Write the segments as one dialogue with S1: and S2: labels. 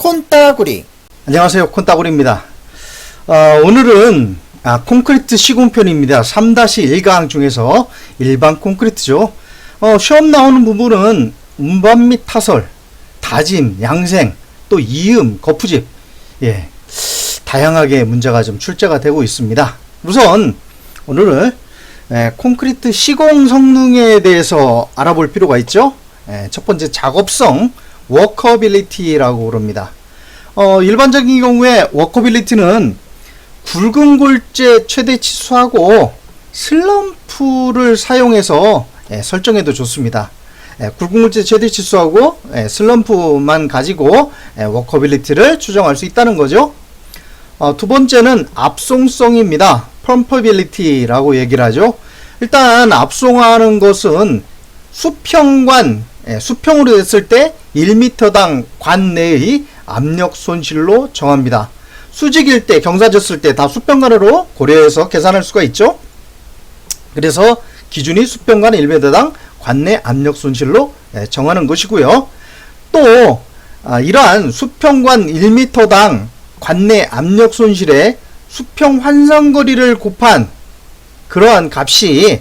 S1: 콘따구리.
S2: 안녕하세요, 콘따구리입니다. 오늘은 콘크리트 시공편입니다. 3-1강 중에서 일반 콘크리트죠. 시험 나오는 부분은 운반 및 타설, 다짐, 양생, 또 이음, 거푸집, 다양하게 문제가 좀 출제가 되고 있습니다. 우선 오늘은 콘크리트 시공 성능에 대해서 알아볼 필요가 있죠. 첫 번째, 작업성, 워커빌리티라고 그럽니다. 일반적인 경우에 워커빌리티는 굵은 골재 최대 치수하고 슬럼프를 사용해서 설정해도 좋습니다. 굵은 골재 최대 치수하고 슬럼프만 가지고 워커빌리티를 추정할 수 있다는 거죠. 두 번째는 압송성입니다. 펌퍼빌리티라고 얘기를 하죠. 일단 압송하는 것은 수평으로 됐을 때 1m당 관 내의 압력 손실로 정합니다. 수직일 때, 경사졌을 때 다 수평관으로 고려해서 계산할 수가 있죠. 그래서 기준이 수평관 1m당 관 내 압력 손실로 정하는 것이고요. 또 이러한 수평관 1m당 관 내 압력 손실에 수평 환상거리를 곱한 그러한 값이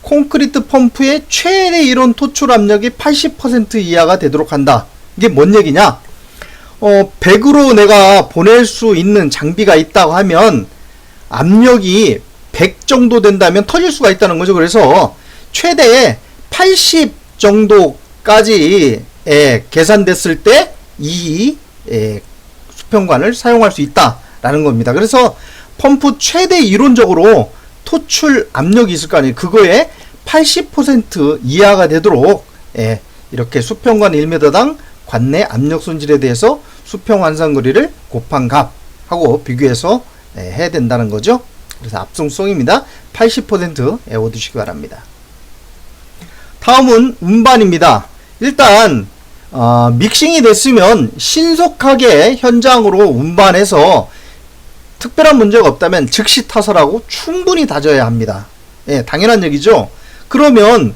S2: 콘크리트 펌프의 최대 이론 토출 압력이 80% 이하가 되도록 한다. 이게 뭔 얘기냐? 100으로 내가 보낼 수 있는 장비가 있다고 하면 압력이 100 정도 된다면 터질 수가 있다는 거죠. 그래서 최대 80 정도까지 계산됐을 때 이 수평관을 사용할 수 있다라는 겁니다. 그래서 펌프 최대 이론적으로 토출 압력이 있을 거 아니에요. 그거에 80% 이하가 되도록 이렇게 수평관 1m당 관 내 압력 손실에 대해서 수평 환상거리를 곱한 값하고 비교해서 해야 된다는 거죠. 그래서 압송성입니다. 80% 외워두시기 바랍니다. 다음은 운반입니다. 일단 믹싱이 됐으면 신속하게 현장으로 운반해서 특별한 문제가 없다면 즉시 타설하고 충분히 다져야 합니다. 당연한 얘기죠. 그러면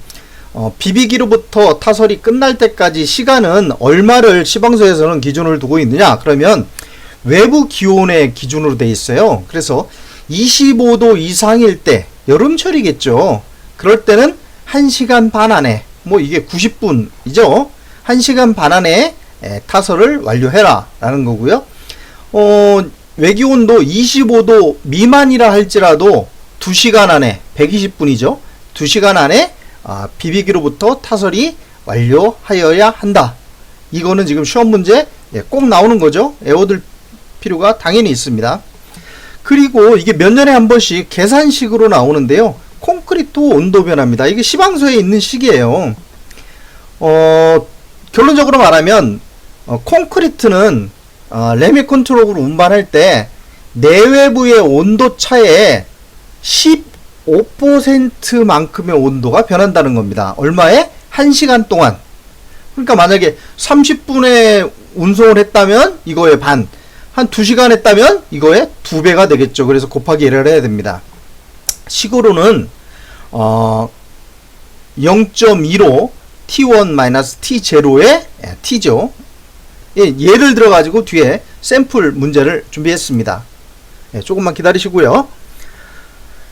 S2: 비비기로부터 타설이 끝날 때까지 시간은 얼마를 시방서에서는 기준을 두고 있느냐? 그러면 외부 기온의 기준으로 되어 있어요. 그래서 25도 이상일 때, 여름철이겠죠. 그럴 때는 1시간 반 안에, 이게 90분이죠. 1시간 반 안에 타설을 완료해라 라는 거고요. 외기온도 25도 미만이라 할지라도 2시간 안에, 120분이죠. 2시간 안에 비비기로부터 타설이 완료하여야 한다. 이거는 지금 시험 문제 꼭 나오는 거죠. 외워둘 필요가 당연히 있습니다. 그리고 이게 몇 년에 한 번씩 계산식으로 나오는데요. 콘크리트 온도 변화입니다. 이게 시방서에 있는 식이에요. 결론적으로 말하면 콘크리트는 레미 컨트롤로 운반할 때 내외부의 온도 차에 15%만큼의 온도가 변한다는 겁니다. 얼마에? 1시간 동안. 그러니까 만약에 30분에 운송을 했다면 이거의 반, 한 2시간 했다면 이거의 2배가 되겠죠. 그래서 곱하기 1을 해야 됩니다. 식으로는 0.25 T1-T0의 T죠. 예를 들어 가지고 뒤에 샘플 문제를 준비했습니다. 조금만 기다리시고요.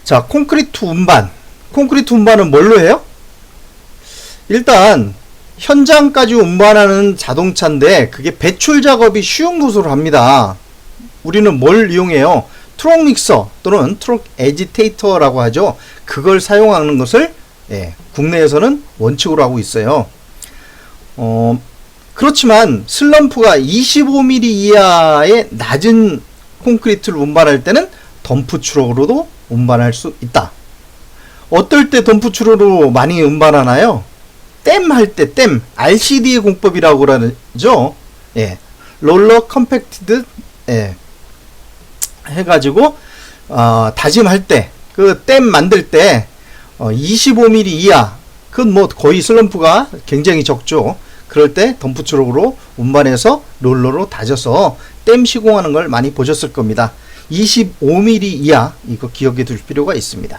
S2: 자, 콘크리트 운반. 콘크리트 운반은 뭘로 해요? 일단 현장까지 운반하는 자동차인데 그게 배출 작업이 쉬운 곳으로 합니다. 우리는 뭘 이용해요? 트럭 믹서 또는 트럭 에지테이터라고 하죠. 그걸 사용하는 것을 국내에서는 원칙으로 하고 있어요. 그렇지만 슬럼프가 25mm 이하의 낮은 콘크리트를 운반할 때는 덤프 트럭으로도 운반할 수 있다. 어떨 때 덤프 트럭으로 많이 운반하나요? 댐 할 때, 댐, RCD의 공법이라고 그러죠. 롤러 컴팩티드 해가지고 다짐할 때, 그 댐 만들 때 25mm 이하, 그건 거의 슬럼프가 굉장히 적죠. 그럴 때 덤프 트럭으로 운반해서 롤러로 다져서 댐 시공하는 걸 많이 보셨을 겁니다. 25mm 이하, 이거 기억해 둘 필요가 있습니다.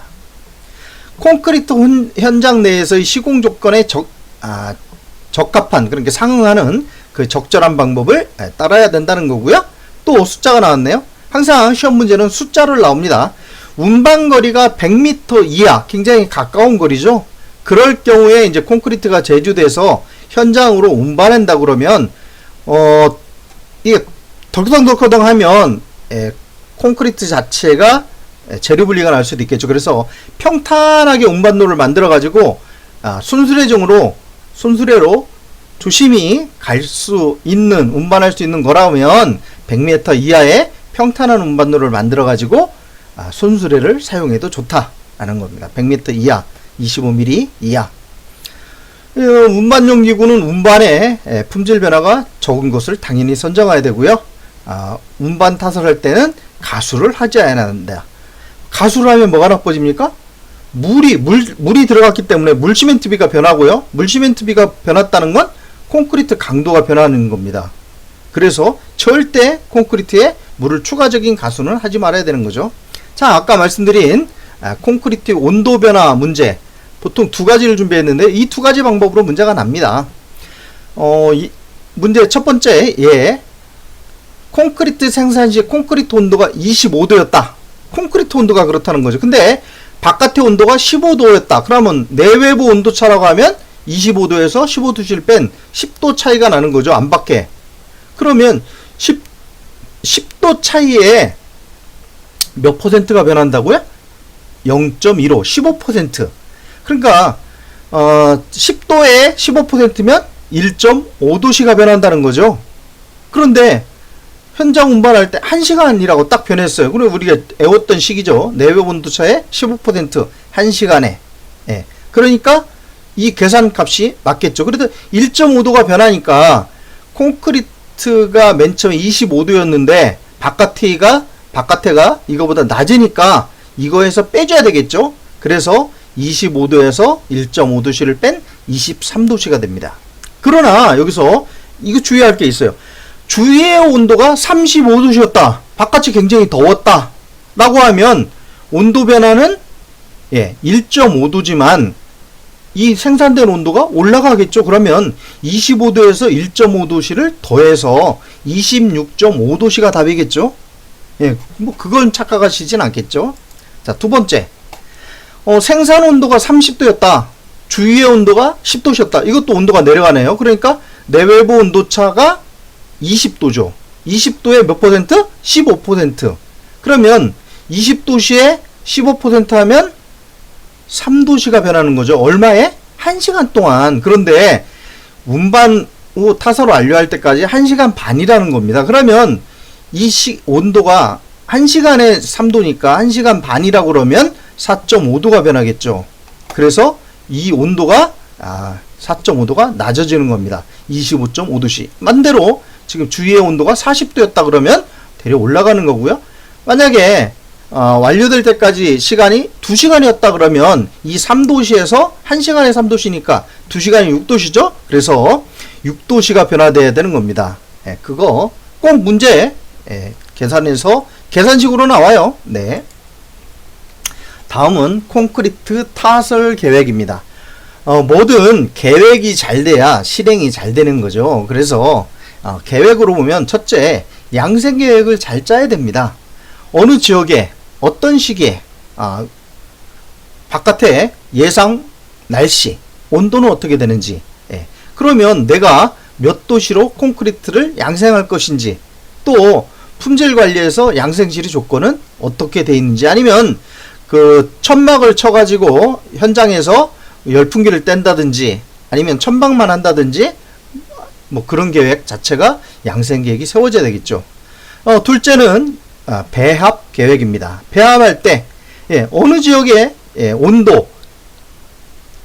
S2: 콘크리트 현장 내에서의 시공 조건에 적합한, 그러니까 상응하는 그 적절한 방법을 따라야 된다는 거고요. 또 숫자가 나왔네요. 항상 시험 문제는 숫자로 나옵니다. 운반거리가 100m 이하, 굉장히 가까운 거리죠. 그럴 경우에 이제 콘크리트가 제조돼서 현장으로 운반한다 그러면 이게 덜컹덜컹 하면 콘크리트 자체가 재료 분리가 날 수도 있겠죠. 그래서 평탄하게 운반로를 만들어 가지고 순수레로 조심히 갈 수 있는, 운반할 수 있는 거라면 100m 이하의 평탄한 운반로를 만들어 가지고 손수레를 사용해도 좋다라는 겁니다. 100m 이하, 25mm 이하. 운반용 기구는 운반에 품질 변화가 적은 것을 당연히 선정해야 되고요. 운반 타설할 때는 가수를 하지 않아야 한다. 가수를 하면 뭐가 나빠집니까? 물이 들어갔기 때문에 물시멘트비가 변하고요. 물시멘트비가 변했다는 건 콘크리트 강도가 변하는 겁니다. 그래서 절대 콘크리트에 물을 추가적인 가수는 하지 말아야 되는 거죠. 자, 아까 말씀드린 콘크리트 온도 변화 문제, 보통 두 가지를 준비했는데 이 두 가지 방법으로 문제가 납니다. 문제 첫 번째, 콘크리트 생산 시 콘크리트 온도가 25도였다. 콘크리트 온도가 그렇다는 거죠. 근데 바깥의 온도가 15도였다. 그러면 내외부 온도 차라고 하면 25도에서 15도씨를 뺀 10도 차이가 나는 거죠. 안팎에. 그러면 10도 차이에 몇 퍼센트가 변한다고요? 0.15, 15%. 그러니까 10도에 15%면 1.5도씨가 변한다는 거죠. 그런데 현장 운반할 때 1시간이라고 딱 변했어요. 그럼 우리가 애웠던 식이죠. 내외 온도차의 15% 1시간에. 그러니까 이 계산값이 맞겠죠. 그래도 1.5도가 변하니까 콘크리트가 맨 처음에 25도였는데 바깥에가 이거보다 낮으니까 이거에서 빼줘야 되겠죠. 그래서 25도에서 1.5도씨를 뺀 23도씨가 됩니다. 그러나 여기서 이거 주의할 게 있어요. 주위의 온도가 35도씨였다. 바깥이 굉장히 더웠다. 라고 하면 온도 변화는 1.5도지만 이 생산된 온도가 올라가겠죠. 그러면 25도에서 1.5도씨를 더해서 26.5도씨가 답이겠죠. 뭐 그건 착각하시진 않겠죠. 자, 두 번째. 생산 온도가 30도였다. 주위의 온도가 10도씨였다. 이것도 온도가 내려가네요. 그러니까 내외부 온도차가 20도죠. 20도에 몇 퍼센트? 15%. 그러면 20도씨에 15% 하면 3도씨가 변하는 거죠. 얼마에? 1시간 동안. 그런데 운반 후 타사로 완료할 때까지 1시간 반이라는 겁니다. 그러면 이 온도가 1시간에 3도니까 1시간 반이라고 그러면 4.5도가 변하겠죠. 그래서 이 온도가 4.5도가 낮아지는 겁니다. 25.5도씨. 반대로 지금 주위의 온도가 40도였다 그러면 대략 올라가는 거고요. 만약에 완료될 때까지 시간이 2시간이었다 그러면 이 3도시에서 1시간에 3도시니까 2시간이 6도시죠. 그래서 6도시가 변화되어야 되는 겁니다. 그거 꼭 문제 계산해서 계산식으로 나와요. 네. 다음은 콘크리트 타설 계획입니다. 뭐든 계획이 잘 돼야 실행이 잘 되는 거죠. 그래서 계획으로 보면 첫째, 양생 계획을 잘 짜야 됩니다. 어느 지역에 어떤 시기에 바깥에 예상 날씨, 온도는 어떻게 되는지, 그러면 내가 몇 도시로 콘크리트를 양생할 것인지, 또 품질 관리에서 양생실의 조건은 어떻게 돼 있는지, 아니면 그 천막을 쳐가지고 현장에서 열풍기를 뗀다든지 아니면 천막만 한다든지 뭐 그런 계획 자체가 양생 계획이 세워져야 되겠죠. 둘째는 배합 계획입니다. 배합할 때 어느 지역의 온도,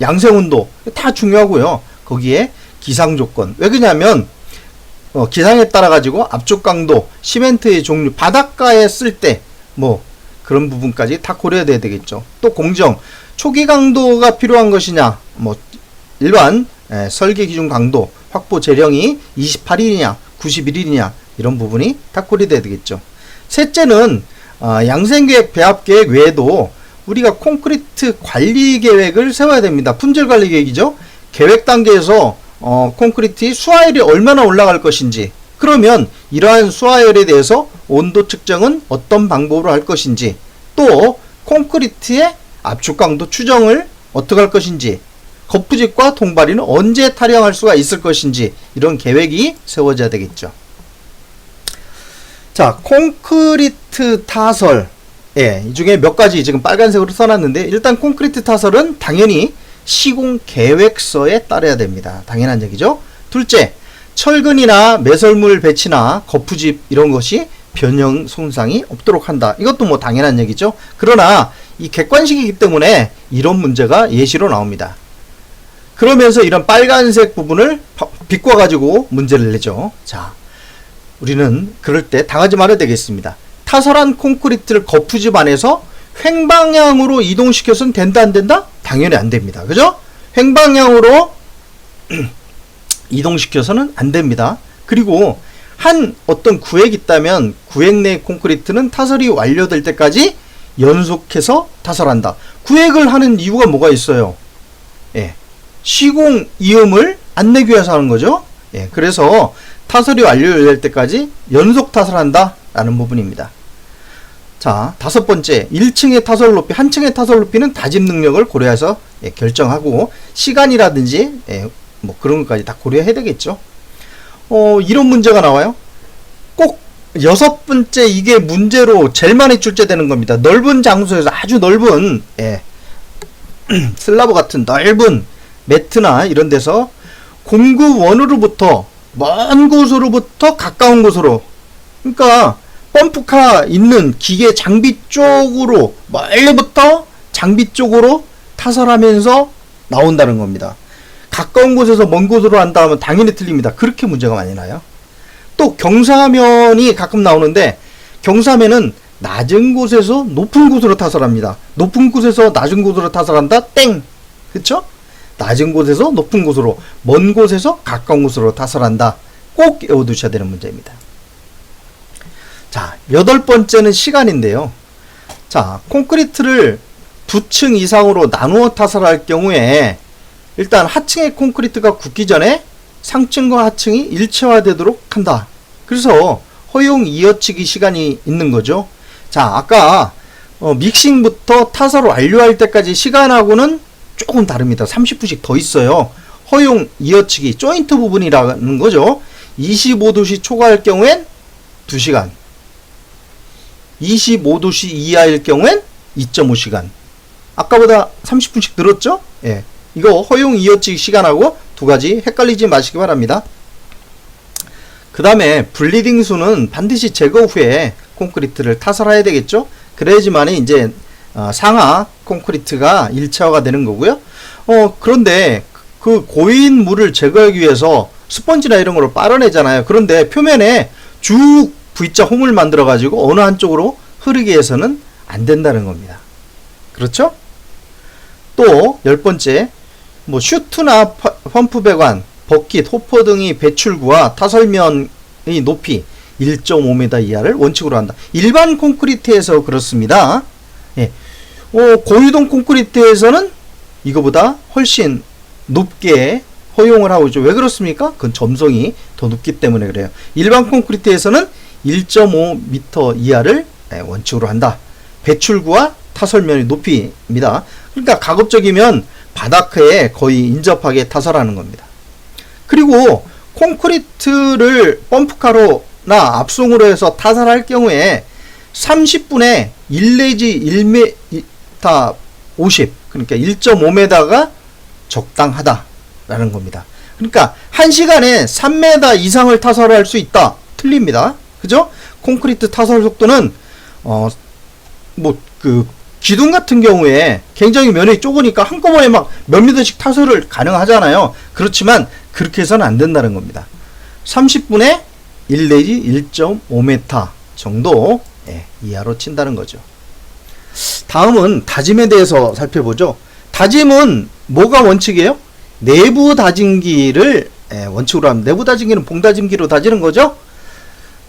S2: 양생 온도 다 중요하고요. 거기에 기상 조건. 왜 그러냐면 기상에 따라 가지고 압축 강도, 시멘트의 종류, 바닷가에 쓸 때 뭐 그런 부분까지 다 고려해야 되겠죠. 또 공정, 초기 강도가 필요한 것이냐, 뭐 일반 설계 기준 강도, 확보 재령이 28일이냐, 91일이냐 이런 부분이 다 고려돼야 되겠죠. 셋째는 양생계획, 배합계획 외에도 우리가 콘크리트 관리 계획을 세워야 됩니다. 품질 관리 계획이죠. 계획 단계에서 콘크리트의 수하율이 얼마나 올라갈 것인지, 그러면 이러한 수하율에 대해서 온도 측정은 어떤 방법으로 할 것인지, 또 콘크리트의 압축 강도 추정을 어떻게 할 것인지, 거푸집과 통발이는 언제 타령할 수가 있을 것인지, 이런 계획이 세워져야 되겠죠. 자, 콘크리트 타설. 이 중에 몇 가지 지금 빨간색으로 써놨는데, 일단 콘크리트 타설은 당연히 시공 계획서에 따라야 됩니다. 당연한 얘기죠. 둘째, 철근이나 매설물 배치나 거푸집 이런 것이 변형 손상이 없도록 한다. 이것도 뭐 당연한 얘기죠. 그러나 이 객관식이기 때문에 이런 문제가 예시로 나옵니다. 그러면서 이런 빨간색 부분을 비꿔 가지고 문제를 내죠. 자, 우리는 그럴 때 당하지 말아야 되겠습니다. 타설한 콘크리트를 거푸집 안에서 횡방향으로 이동시켜서는 된다 안 된다? 당연히 안 됩니다. 그죠? 횡방향으로 이동시켜서는 안 됩니다. 그리고 한 어떤 구획이 있다면 구획 내 콘크리트는 타설이 완료될 때까지 연속해서 타설한다. 구획을 하는 이유가 뭐가 있어요? 시공 이음을 안 내기 위해서 하는 거죠. 그래서 타설이 완료될 때까지 연속 타설한다 라는 부분입니다. 자, 다섯 번째, 1층의 타설 높이, 한 층의 타설 높이는 다짐 능력을 고려해서 결정하고, 시간이라든지 뭐 그런 것까지 다 고려해야 되겠죠. 이런 문제가 나와요. 꼭 여섯 번째, 이게 문제로 제일 많이 출제되는 겁니다. 넓은 장소에서 아주 넓은 슬라브 같은 넓은 매트나 이런 데서 공구원으로부터 먼 곳으로부터 가까운 곳으로, 그러니까 펌프카 있는 기계 장비 쪽으로 멀리부터 장비 쪽으로 타설하면서 나온다는 겁니다. 가까운 곳에서 먼 곳으로 한다 하면 당연히 틀립니다. 그렇게 문제가 많이 나요. 또 경사면이 가끔 나오는데, 경사면은 낮은 곳에서 높은 곳으로 타설합니다. 높은 곳에서 낮은 곳으로 타설한다? 땡! 그쵸? 낮은 곳에서 높은 곳으로, 먼 곳에서 가까운 곳으로 타설한다. 꼭 외워두셔야 되는 문제입니다. 자, 여덟 번째는 시간인데요. 자, 콘크리트를 두 층 이상으로 나누어 타설할 경우에 일단 하층의 콘크리트가 굳기 전에 상층과 하층이 일체화되도록 한다. 그래서 허용 이어치기 시간이 있는 거죠. 자, 아까 믹싱부터 타설 완료할 때까지 시간하고는 조금 다릅니다. 30분씩 더 있어요. 허용 이어치기 조인트 부분이라는 거죠. 25도씨 초과할 경우엔 2시간, 25도씨 이하일 경우엔 2.5시간. 아까보다 30분씩 늘었죠? 이거 허용 이어치기 시간하고 두 가지 헷갈리지 마시기 바랍니다. 그 다음에 블리딩 수는 반드시 제거 후에 콘크리트를 타설해야 되겠죠? 그래야지만 이제 상하 콘크리트가 일체화가 되는 거고요. 그런데 그 고인 물을 제거하기 위해서 스펀지나 이런 걸로 빨아내잖아요. 그런데 표면에 쭉 V자 홈을 만들어 가지고 어느 한쪽으로 흐르게 해서는 안 된다는 겁니다. 그렇죠? 또 10번째, 뭐 슈트나 펌프 배관, 버킷, 호퍼 등의 배출구와 타설면의 높이 1.5m 이하를 원칙으로 한다. 일반 콘크리트에서 그렇습니다. 고유동 콘크리트에서는 이거보다 훨씬 높게 허용을 하고 있죠. 왜 그렇습니까? 그건 점성이 더 높기 때문에 그래요. 일반 콘크리트에서는 1.5m 이하를 원칙으로 한다. 배출구와 타설면의 높이입니다. 그러니까 가급적이면 바닥에 거의 인접하게 타설하는 겁니다. 그리고 콘크리트를 펌프카로나 압송으로 해서 타설할 경우에 30분에 1 내지 1m 50, 그러니까 1.5m가 적당하다라는 겁니다. 그러니까 1시간에 3m 이상을 타설할 수 있다. 틀립니다. 그죠? 콘크리트 타설 속도는 기둥 같은 경우에 굉장히 면이 좁으니까 한꺼번에 막 몇 미터씩 타설을 가능하잖아요. 그렇지만 그렇게 해서는 안 된다는 겁니다. 30분에 1 내지 1.5m 정도 이하로 친다는 거죠. 다음은 다짐에 대해서 살펴보죠. 다짐은 뭐가 원칙이에요? 내부 다짐기를 원칙으로 하면, 내부 다짐기는 봉다짐기로 다지는 거죠.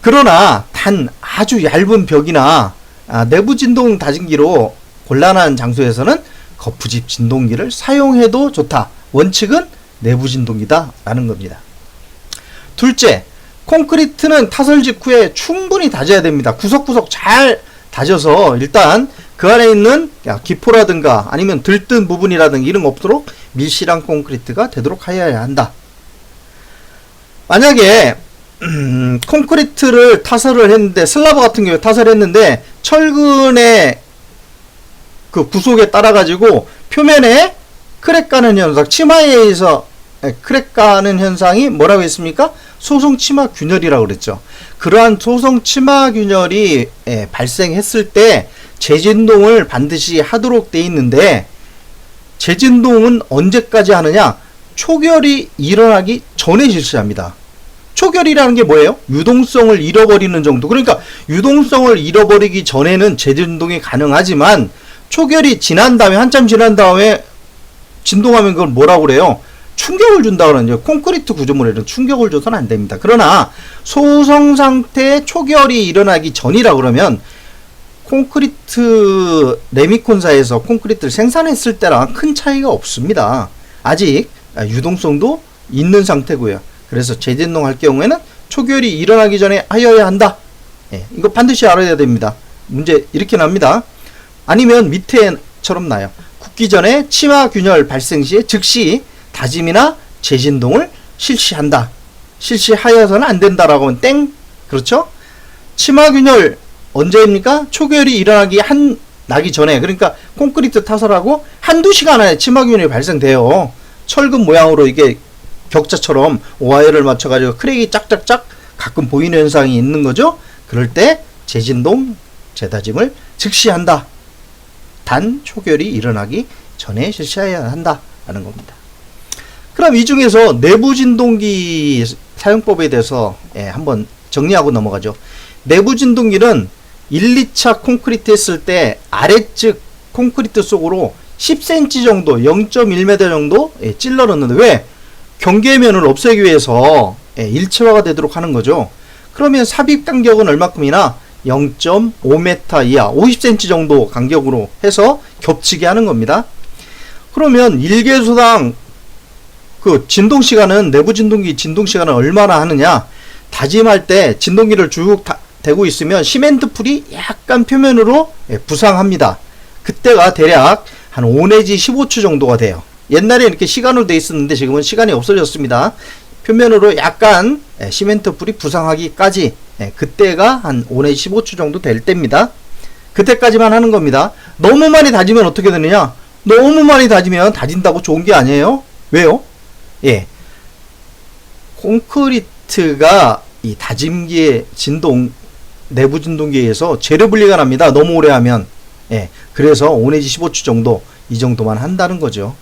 S2: 그러나 단 아주 얇은 벽이나 내부 진동 다짐기로 곤란한 장소에서는 거푸집 진동기를 사용해도 좋다. 원칙은 내부 진동이다 라는 겁니다. 둘째, 콘크리트는 타설 직후에 충분히 다져야 됩니다. 구석구석 잘 다져서 일단 그 안에 있는 기포라든가 아니면 들뜬 부분이라든가 이런 거 없도록 밀실한 콘크리트가 되도록 하여야 한다. 만약에 콘크리트를 타설을 했는데, 슬라브 같은 경우에 타설을 했는데 철근의 그 구속에 따라 가지고 표면에 크랙 가는 현상, 치마에 의해서 크랙 가는 현상이 뭐라고 했습니까? 소성 치마 균열이라고 그랬죠. 그러한 소성 치마 균열이 발생했을 때 재진동을 반드시 하도록 돼 있는데, 재진동은 언제까지 하느냐? 초결이 일어나기 전에 실시합니다. 초결이라는 게 뭐예요? 유동성을 잃어버리는 정도. 그러니까 유동성을 잃어버리기 전에는 재진동이 가능하지만 초결이 지난 다음에, 한참 지난 다음에 진동하면 그걸 뭐라고 그래요? 충격을 준다고 하는데, 콘크리트 구조물에는 충격을 줘서는 안 됩니다. 그러나 소성 상태의 초결이 일어나기 전이라 그러면 콘크리트 레미콘사에서 콘크리트를 생산했을 때랑 큰 차이가 없습니다. 아직 유동성도 있는 상태고요. 그래서 재진동 할 경우에는 초결이 일어나기 전에 하여야 한다. 이거 반드시 알아야 됩니다. 문제 이렇게 납니다. 아니면 밑에처럼 나요. 굳기 전에 치마 균열 발생 시에 즉시 다짐이나 재진동을 실시한다. 실시하여서는 안 된다라고 하면 땡. 그렇죠? 치마 균열 언제입니까? 초결이 일어나기 나기 전에, 그러니까 콘크리트 타설하고 한두 시간 안에 치마 균열이 발생돼요. 철근 모양으로 이게 격자처럼 와이어를 맞춰가지고 크랙이 짝짝짝 가끔 보이는 현상이 있는 거죠. 그럴 때 재진동, 재다짐을 즉시 한다. 단 초결이 일어나기 전에 실시해야 한다 라는 겁니다. 그럼 이 중에서 내부 진동기 사용법에 대해서 한번 정리하고 넘어가죠. 내부 진동기는 1, 2차 콘크리트 했을 때 아래측 콘크리트 속으로 10cm 정도, 0.1m 정도 찔러 넣는데, 왜? 경계면을 없애기 위해서 일체화가 되도록 하는 거죠. 그러면 삽입 간격은 얼마큼이나 0.5m 이하, 50cm 정도 간격으로 해서 겹치게 하는 겁니다. 그러면 1개소당 그 진동 시간은, 내부 진동기 진동 시간은 얼마나 하느냐? 다짐할 때 진동기를 쭉 대고 있으면 시멘트 풀이 약간 표면으로 부상합니다. 그때가 대략 한 5 내지 15초 정도가 돼요. 옛날에 이렇게 시간으로 돼 있었는데 지금은 시간이 없어졌습니다. 표면으로 약간 시멘트 풀이 부상하기까지, 그때가 한 5 내지 15초 정도 될 때입니다. 그때까지만 하는 겁니다. 너무 많이 다지면 어떻게 되느냐? 너무 많이 다지면 다진다고 좋은 게 아니에요. 왜요? 콘크리트가 이 다짐기의 진동, 내부 진동기에 의해서 재료 분리가 납니다. 너무 오래 하면. 그래서 5 내지 15초 정도, 이 정도만 한다는 거죠.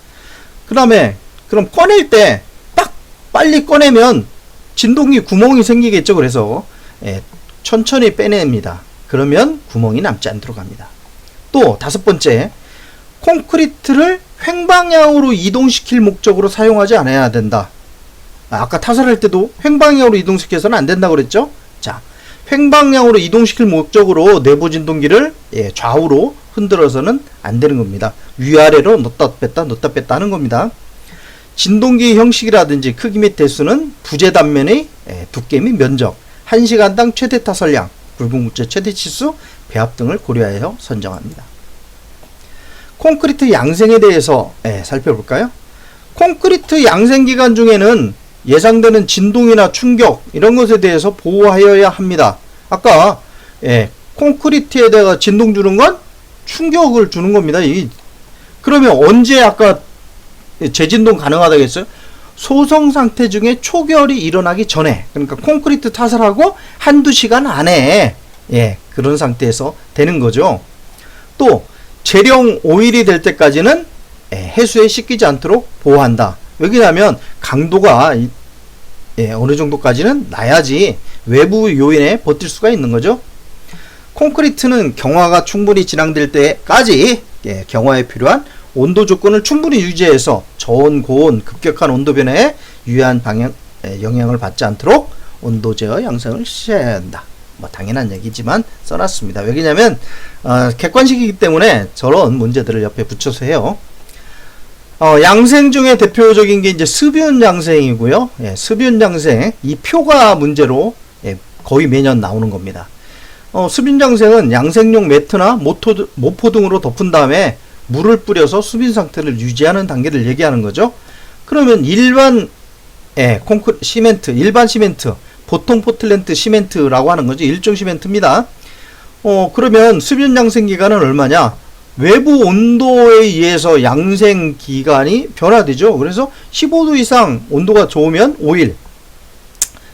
S2: 그 다음에 그럼 꺼낼 때 딱 빨리 꺼내면 진동기 구멍이 생기겠죠. 그래서 천천히 빼냅니다. 그러면 구멍이 남지 않도록 합니다. 또 다섯 번째, 콘크리트를 횡방향으로 이동시킬 목적으로 사용하지 않아야 된다. 아까 타설할 때도 횡방향으로 이동시켜서는 안 된다고 그랬죠. 자, 횡방향으로 이동시킬 목적으로 내부 진동기를 좌우로 흔들어서는 안 되는 겁니다. 위아래로 넣다 뺐다 넣다 뺐다 하는 겁니다. 진동기 형식이라든지 크기 및 대수는 부재 단면의 두께 및 면적, 1시간당 최대 타설량, 굵은 물체 최대 치수, 배합 등을 고려하여 선정합니다. 콘크리트 양생에 대해서 살펴볼까요? 콘크리트 양생 기간 중에는 예상되는 진동이나 충격 이런 것에 대해서 보호하여야 합니다. 아까 콘크리트에다가 진동 주는 건 충격을 주는 겁니다. 그러면 언제 아까 재진동 가능하다고 했어요? 소성 상태 중에 초결이 일어나기 전에, 그러니까 콘크리트 타설하고 한두 시간 안에 그런 상태에서 되는 거죠. 또 재령 오일이 될 때까지는 해수에 씻기지 않도록 보호한다. 왜냐하면 강도가 어느 정도까지는 나야지 외부 요인에 버틸 수가 있는 거죠. 콘크리트는 경화가 충분히 진행될 때까지 경화에 필요한 온도 조건을 충분히 유지해서 저온, 고온, 급격한 온도 변화에 유해한 영향을 받지 않도록 온도 제어 양성을 실시해야 한다. 뭐 당연한 얘기지만 써놨습니다. 왜냐면 객관식이기 때문에 저런 문제들을 옆에 붙여서 해요. 양생 중에 대표적인 게 이제 습윤 양생이고요. 예, 습윤 양생 이 표가 문제로 예, 거의 매년 나오는 겁니다. 습윤 양생은 양생용 매트나 모포 등으로 덮은 다음에 물을 뿌려서 수빈 상태를 유지하는 단계를 얘기하는 거죠. 그러면 일반 시멘트, 일반 시멘트, 보통 포틀랜드 시멘트라고 하는 거죠. 일종 시멘트입니다. 그러면 습윤 양생 기간은 얼마냐? 외부 온도에 의해서 양생 기간이 변화되죠. 그래서 15도 이상 온도가 좋으면 5일,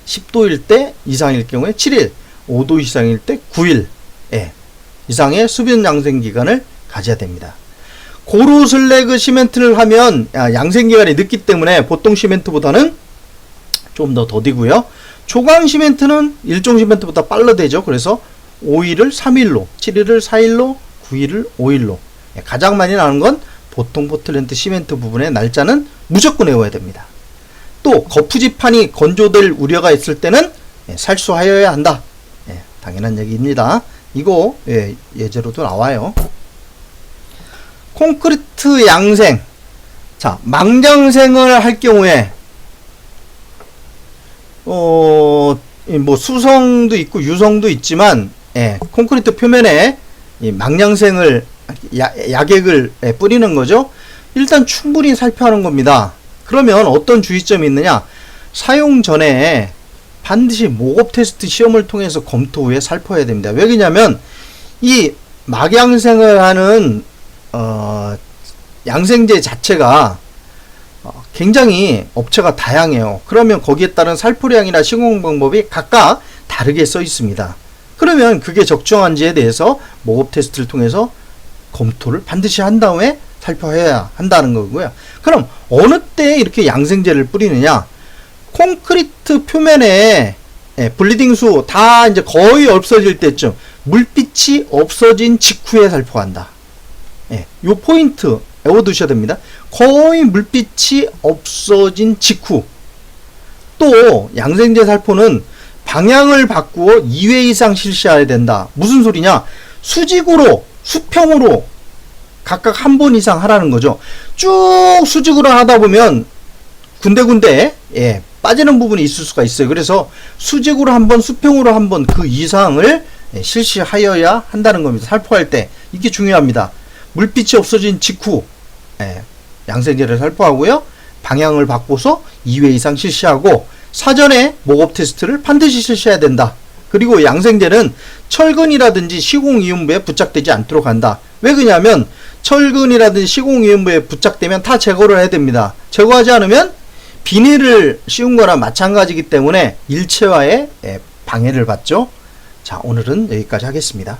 S2: 10도일 때 이상일 경우에 7일, 5도 이상일 때 9일 이상의 습윤 양생 기간을 가져야 됩니다. 고루 슬래그 시멘트를 하면 양생 기간이 늦기 때문에 보통 시멘트보다는 좀 더 더디고요. 초강 시멘트는 일종 시멘트보다 빨라되죠. 그래서 5일을 3일로, 7일을 4일로, 9일을 5일로. 가장 많이 나는 건 보통 포틀랜드 시멘트 부분의 날짜는 무조건 외워야 됩니다. 또 거푸집판이 건조될 우려가 있을 때는 살수하여야 한다. 당연한 얘기입니다. 이거 예제로도 나와요. 콘크리트 양생. 자, 망장생을 할 경우에 뭐 수성도 있고 유성도 있지만 콘크리트 표면에 이 망양생을 약액을 뿌리는 거죠. 일단 충분히 살펴하는 겁니다. 그러면 어떤 주의점이 있느냐? 사용 전에 반드시 목업 테스트 시험을 통해서 검토 후에 살펴야 됩니다. 왜 그러냐면 이 막양생을 하는 양생제 자체가 굉장히 업체가 다양해요. 그러면 거기에 따른 살포량이나 시공 방법이 각각 다르게 써 있습니다. 그러면 그게 적정한지에 대해서 목업 테스트를 통해서 검토를 반드시 한 다음에 살펴야 한다는 거고요. 그럼 어느 때 이렇게 양생제를 뿌리느냐? 콘크리트 표면에 블리딩 수 다 이제 거의 없어질 때쯤, 물빛이 없어진 직후에 살포한다. 요 포인트 외워두셔야 됩니다. 거의 물빛이 없어진 직후. 또 양생제 살포는 방향을 바꾸어 2회 이상 실시해야 된다. 무슨 소리냐? 수직으로, 수평으로 각각 한 번 이상 하라는 거죠. 쭉 수직으로 하다 보면 군데군데 빠지는 부분이 있을 수가 있어요. 그래서 수직으로 한 번, 수평으로 한 번 그 이상을 실시하여야 한다는 겁니다. 살포할 때 이게 중요합니다. 물빛이 없어진 직후 양생제를 살포하고요. 방향을 바꿔서 2회 이상 실시하고 사전에 목업 테스트를 반드시 실시해야 된다. 그리고 양생제는 철근이라든지 시공이음부에 부착되지 않도록 한다. 왜 그러냐면 철근이라든지 시공이음부에 부착되면 다 제거를 해야 됩니다. 제거하지 않으면 비닐을 씌운 거나 마찬가지이기 때문에 일체화에 방해를 받죠. 자, 오늘은 여기까지 하겠습니다.